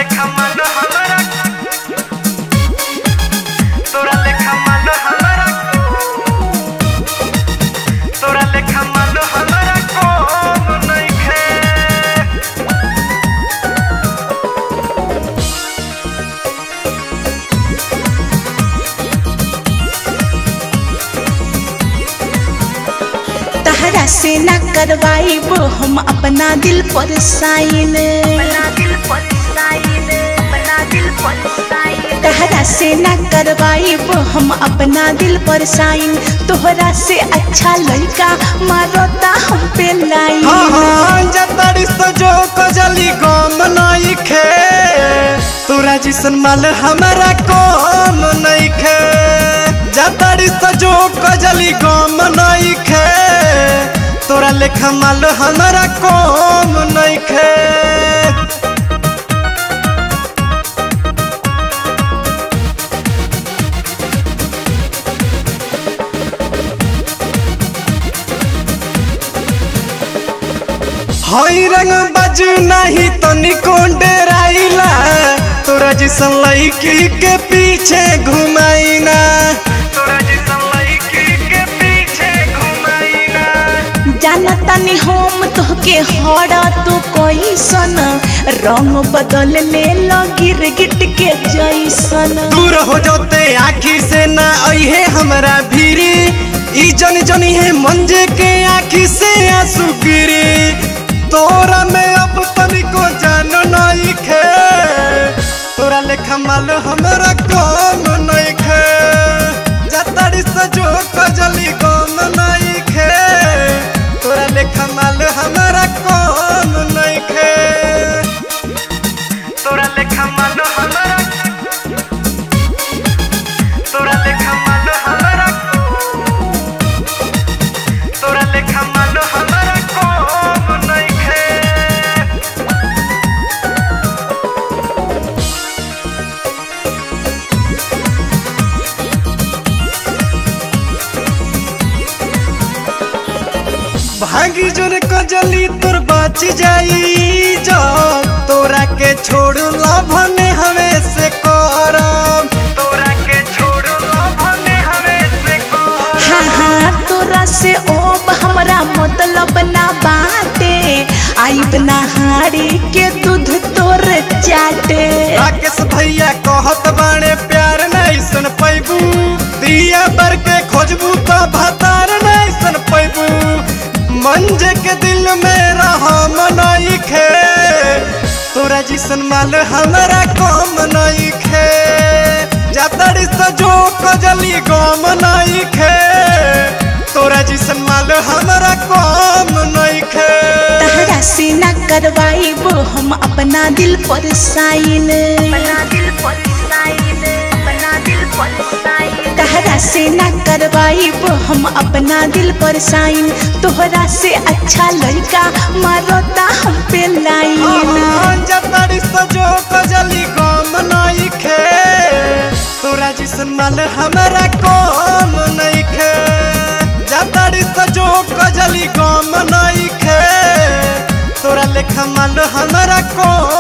लेखा मानो हमारा, तोरा लेखा मानो हमारा, तोरा लेखा मानो हमारा कौन नइखे। तहरा से ना करवाइब हम अपना दिल पर साइन, तहरा से ना करवाइब हम अपना दिल पर साइन। तोहरा से अच्छा लड़का मारता हम पे लाइन। जतड़ी सजो कजली गम नइखे, तोरा जिसन माल हमारा कम नइखे। जतड़ी सजो कजली गम नइखे, तोरा लेखा माल हमारा कम नइखे। हई रंग बाजू नहीं तनिको डेराइला, तोरा जिसन लड़की के पीछे घुमाइना, तोरा जिसन लड़की के पीछे घुमाइना। जानता नहीं हम तोहके हरा तू कैसन, रंग बदल ले गिर गिट के जैसन। दूर हो जाते आखी से ना अहे हमरा भीरी, ई जन जनी है मंजे के आखी से आंसू गिरी। तोरा में अब तनिको जान नइखे, तोरा लेखा माल हमरा कम नइखे। जतड़ी सजो कजली गम नइखे, तोरा लेखा माल हमरा कम नइखे। तोरा लेखा माल हमरा, तोरा लेखा माल हमरा, तोरा लेखा माल हमरा कम नइखे। भागी जोर कजली तोर बच जाई जब, तोरा के छोड़ लभने हमें से करम, तोरा के छोड़ लभने हमें से करम। हाँ हाँ तोरा से ओब हमरा मतलब ना बाटे, आइब ना हारी के दूध तोर चाटे। राकेश भैया कहत बाणे प्यार नहीं सुन पैबू, दिया बर के खोजबू तो भतार नहीं सुन पैबू। मंजे के दिल में रहम नइखे, तोरा जिसन माल हमरा कम नइखे। जतड़ी सजो कजली गम नइखे, तोरा जिसन माल हमरा कम नइखे। तहरा से ना करवाइब हम अपना दिल पर साइन, तहरा से ना करवाइब हम अपना दिल पर साइन। तोहरा से अच्छा लड़का मारता हम पे लाइन। जतड़ी सजो कजली गम नइखे, तोरा जिसन माल हमरा कम नइखे। जतड़ी सजो कजली गम नइखे, तोरा लेखा माल हमरा कम